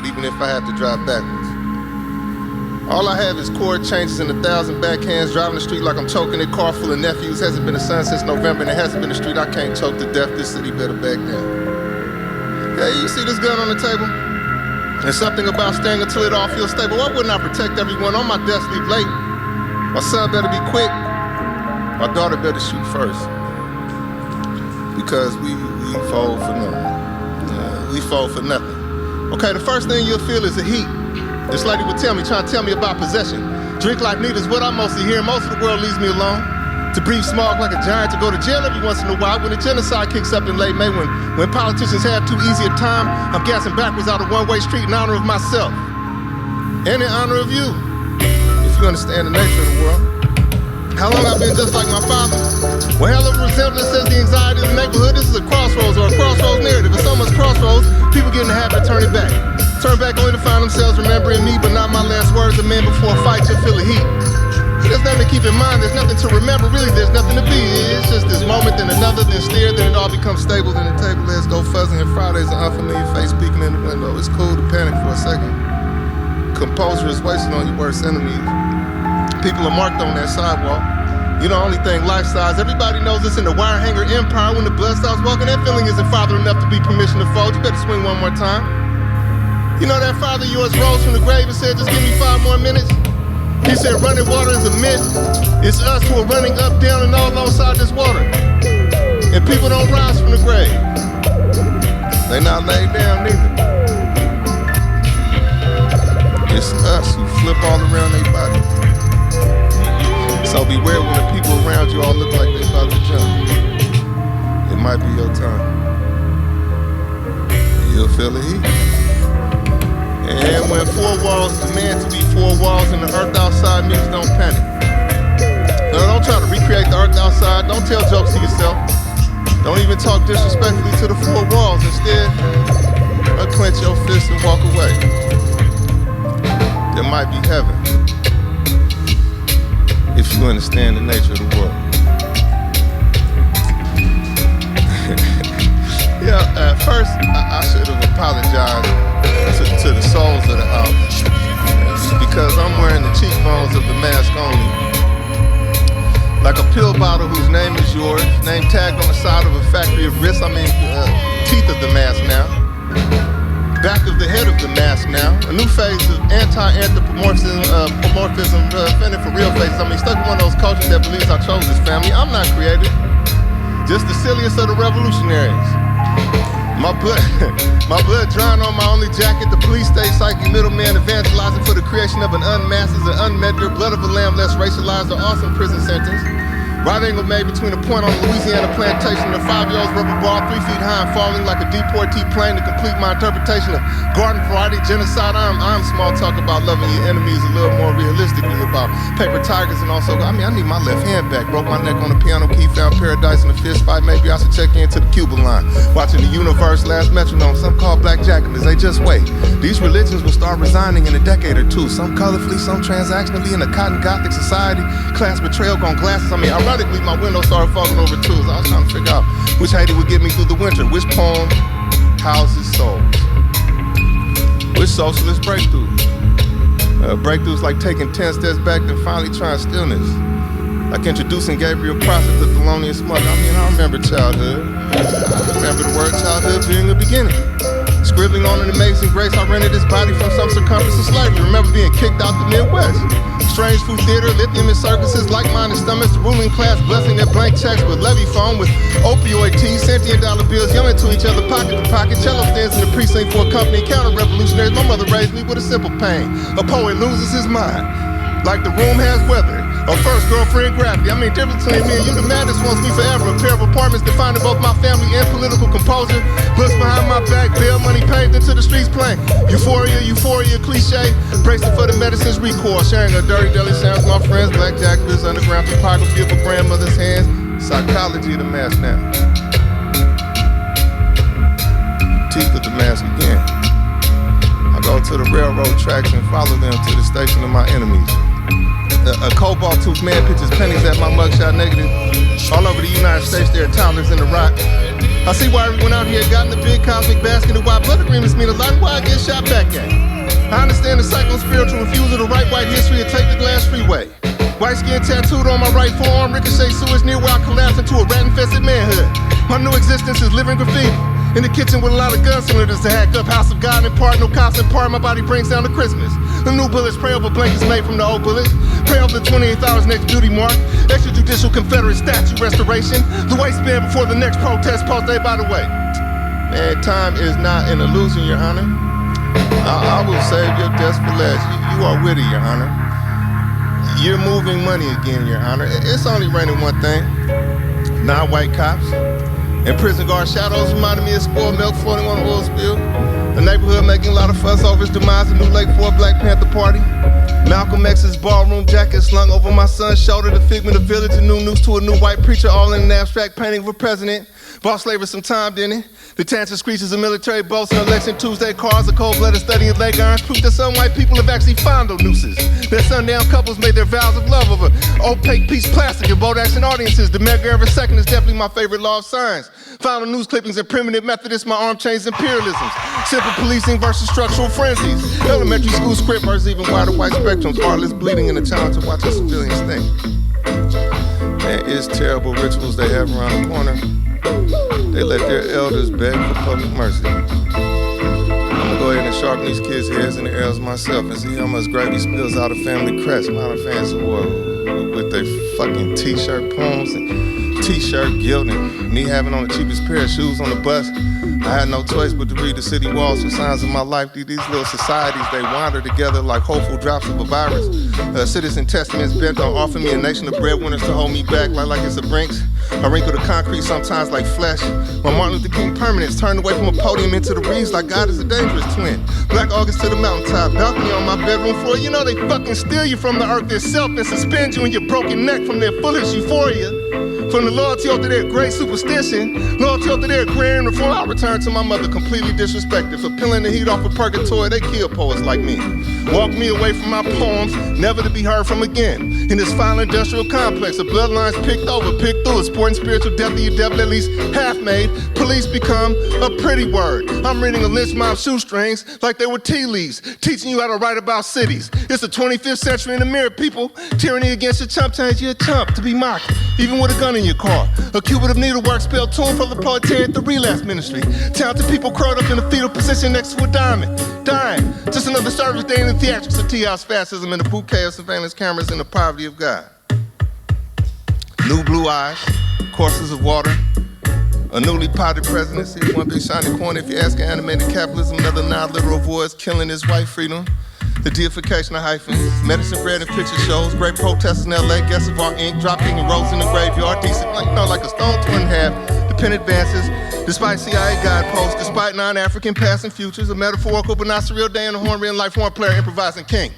it even if I had to drive backwards. All I have is chord changes and 1,000 backhands, driving the street like I'm choking a car full of nephews. Hasn't been a sun since November, and it hasn't been a street I can't choke to death. This city better back down. Hey, you see this gun on the table? There's something about staying until it all feels stable. Why wouldn't I protect everyone on my desk, leave late? My son better be quick. My daughter better shoot first. Because we fold for nothing. We fold for nothing. Okay, the first thing you'll feel is the heat. This lady would tell me, trying to tell me about possession. Drink like need is what I mostly hear. Most of the world leaves me alone. To breathe smog like a giant, to go to jail every once in a while. When the genocide kicks up in late May, when politicians have too easy a time, I'm gassing backwards out a one-way street in honor of myself. And in honor of you, if you understand the nature of the world. How long I've been just like my father? Well, hell of a resemblance says the anxiety of the neighborhood. This is a crossroads or a crossroads narrative. If so much crossroads, people get in the habit of turning back. Turn back only to find themselves remembering me, but not my last words. A man before a fight should feel the heat. There's nothing to keep in mind, there's nothing to remember. Really, there's nothing to be. It's just this moment, then another, then stare, then it all becomes stable. Then the table legs go fuzzy, and Friday's an unfamiliar face peeking in the window. It's cool to panic for a second. Composure is wasted on your worst enemies. People are marked on that sidewalk. You know, only thing life-size. Everybody knows this in the wire hanger empire. When the blood stops walking, that feeling isn't father enough to be permission to fold. You better swing one more time. You know that father of yours rose from the grave and said, just give me 5 more minutes? He said running water is a myth. It's us who are running up, down, and all alongside this water. And people don't rise from the grave. They not laid down neither. It's us who flip all around their body. So beware when the people around you all look like they about to jump. It might be your time. You'll feel the heat. And when 4 walls demand to be 4 walls and the earth outside means don't panic. No, don't try to recreate the earth outside. Don't tell jokes to yourself. Don't even talk disrespectfully to the 4 walls. Instead, unclench your fist and walk away. There might be heaven. If you understand the nature of the world. Yeah, first, I should have apologized to the souls of the house. Because I'm wearing the cheekbones of the mask only. Like a pill bottle whose name is yours, name tagged on the side of a factory of wrists. Teeth of the mask now. Back of the head of the mask now. A new phase of anti-anthropomorphism, fending for real faces. Stuck in one of those cultures that believes I chose this family. I'm not creative. Just the silliest of the revolutionaries. My blood drying on my only jacket. The police state psychic middleman evangelizing for the creation of an unmasked is an unmeasured blood of a lamb less racialized or awesome prison sentence. Right angle made between a point on the Louisiana plantation and a 5-year-old's rubber ball 3 feet high and falling like a deportee plane to complete my interpretation of garden variety genocide. I'm small talk about loving your enemies a little more realistically about paper tigers and also, I need my left hand back. Broke my neck on the piano key, found paradise in a fist fight. Maybe I should check into the Cuban line. Watching the universe, last metronome, some call black jackalers. They just wait. These religions will start resigning in a decade or two. Some colorfully, some transactionally in a cotton gothic society. Class betrayal gone glasses. Ironically, my window started falling over too. So I was trying to figure out which Haiti would get me through the winter. Which poem houses souls? Which socialist breakthroughs? Breakthroughs like taking 10 steps back and finally trying stillness. Like introducing Gabriel Prosser to Thelonious Monk. I remember childhood. I remember the word childhood being a beginning. Scribbling on an amazing grace, I rented his body from some circumference of slavery. Remember being kicked out the Midwest. Strange food theater, lithium in circuses, like-minded stomachs, the ruling class blessing their blank checks with levy phone, with opioid teas, sentient dollar bills, yelling to each other, pocket to pocket. Cello stands in the precinct for a company, counter-revolutionaries. My mother raised me with a simple pain. A poet loses his mind, like the room has weather. Or first girlfriend gravity. Difference between me and you, the madness wants me forever. A pair of apartments defining both my family and political composure. Looks behind my back, bail money paved into the streets plain. Euphoria, cliche. Bracing for the medicine's recoil. Sharing a dirty deli sounds with my friends. Black jackets, underground topography of a grandmother's hands. Psychology of the mask now. Teeth of the mask again. I go to the railroad tracks and follow them to the station of my enemies. A cobalt-toothed man pitches pennies at my mugshot negative. All over the United States, there are toddlers in the rock. I see why everyone out here got in the big cosmic basket and why blood agreements mean a lot and why I get shot back at. I understand the psycho-spiritual refusal to write white history and take the glass freeway. White skin tattooed on my right forearm, ricochet sewage near where I collapsed into a rat-infested manhood. My new existence is living graffiti. In the kitchen with a lot of gun cylinders to hack up. House of God in part, no cops in part. My body brings down to Christmas. The new bullets pray over blankets made from the old bullets. Pray over the 28th hour's next beauty mark. Extrajudicial Confederate statue restoration. The waistband before the next protest post. Hey, by the way, man, time is not an illusion, Your Honor. I will save your deaths for last. You are witty, Your Honor. You're moving money again, Your Honor. It's only raining one thing. Non-white cops. And prison guard shadows reminded me of spoiled milk floating on an oil spill. The neighborhood making a lot of fuss over his demise. A new Lake Forest Black Panther party. Malcolm X's ballroom jacket slung over my son's shoulder. The figment of village, a new noose to a new white preacher, all in an abstract painting of a president. Bought slavers some time, didn't it? The tantra screeches of military boats and election Tuesday cars, a cold-blooded study of leg irons, proof that some white people have actually fondled nooses. Their sundown couples made their vows of love over opaque piece plastic and bold action audiences. The mega every second is definitely my favorite law of science. Final news clippings and primitive Methodists, my arm chains imperialisms. Simple policing versus structural frenzies. Elementary school script versus even wider white spectrums. Heartless bleeding and a challenge to watch the civilians think. Man, it's terrible rituals they have around the corner. They let their elders beg for public mercy. I'm gonna go ahead and sharpen these kids' heads in the air's myself and see how much gravy spills out of family crest. Modern fans of war with their fucking t-shirt poems and t-shirt guilt and me having on the cheapest pair of shoes on the bus. I had no choice but to read the city walls for signs of my life. These little societies, they wander together like hopeful drops of a virus. Citizen testaments bent on offering me a nation of breadwinners to hold me back like it's a Brinks. I wrinkle the concrete sometimes like flesh. My Martin Luther King permanence turned away from a podium into the reeds like God is a dangerous twin. Black August to the mountaintop, balcony on my bedroom floor. You know they fucking steal you from the earth itself and suspend you in your broken neck from their foolish euphoria. From the loyalty to their great superstition, loyalty to their agrarian reform, I return to my mother completely disrespected. For peeling the heat off of purgatory, they kill poets like me. Walk me away from my poems, never to be heard from again. In this foul industrial complex, the bloodlines picked over, picked through, a sport and spiritual death of your devil at least half made. Police become a pretty word. I'm reading a lynch mob shoestrings like they were tea leaves, teaching you how to write about cities. It's the 25th century in the mirror, people. Tyranny against your chump turns you a chump to be mocked, even with a gun in your car. A cubit of needlework spelled tune from the proletariat, the relapse ministry. Talented people curled up in a fetal position next to a diamond. Dying. Just another service day in the theatrics of tea-house fascism and the bouquet of surveillance cameras and the poverty of God. New blue eyes, courses of water, a newly potted presidency, one big shiny corner if you ask animated capitalism, another non-literal voice killing his white freedom. The deification of hyphens, medicine bread and picture shows, great protesters in LA, guests of our ink, dropping and rolls in the graveyard, decent, like a stone twin half, dependent advances, despite CIA guideposts, despite non-African past and futures, a metaphorical but not surreal day in the horn-ring life horn player improvising king.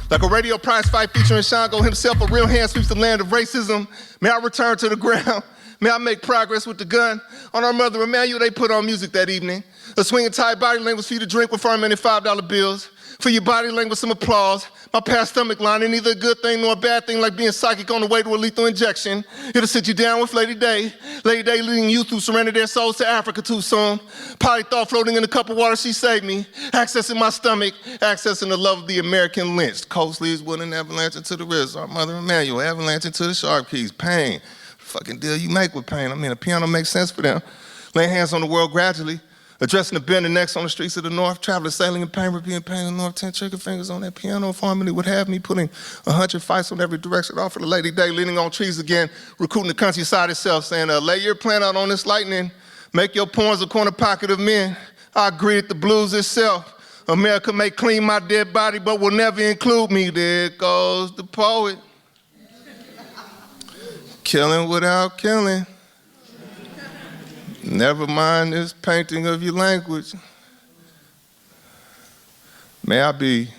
Like a radio prize fight featuring Shango himself, a real hand sweeps the land of racism. May I return to the ground? May I make progress with the gun? On our mother Emmanuel, they put on music that evening. A swinging tight body language for you to drink with fermented $5 bills. For your body language, some applause. My past stomach lining, neither a good thing nor a bad thing, like being psychic on the way to a lethal injection. It'll sit you down with Lady Day. Lady Day leading youth who surrendered their souls to Africa too soon. Probably thought floating in a cup of water, she saved me. Accessing my stomach, accessing the love of the American lynched. Cold sleeves, wooden avalanche into the wrist. Our mother Emmanuel, avalanche into the sharp keys. Pain. Fucking deal you make with pain. I mean, a piano makes sense for them. Laying hands on the world gradually. Addressing the bend and necks on the streets of the north, travelers sailing in pain, repeating pain in the north, 10 trigger fingers on that piano. If harmony would have me putting 100 fights on every direction, off for the Lady Day, leaning on trees again, recruiting the countryside itself, saying, lay your plan out on this lightning, make your poems a corner pocket of men. I agree with the blues itself. America may clean my dead body, but will never include me. There goes the poet. Killing without killing. Never mind this painting of your language. May I be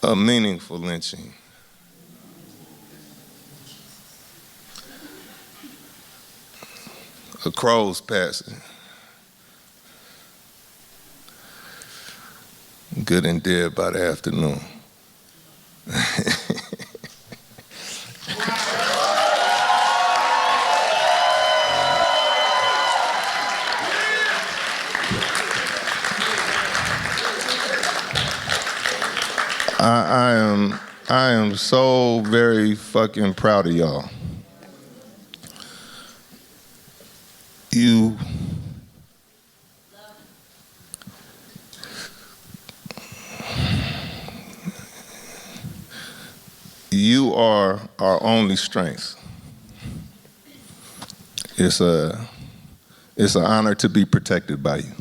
a meaningful lynching. A crow's passing. good and dead by the afternoon. I am so very fucking proud of y'all. You are our only strength. It's an honor to be protected by you.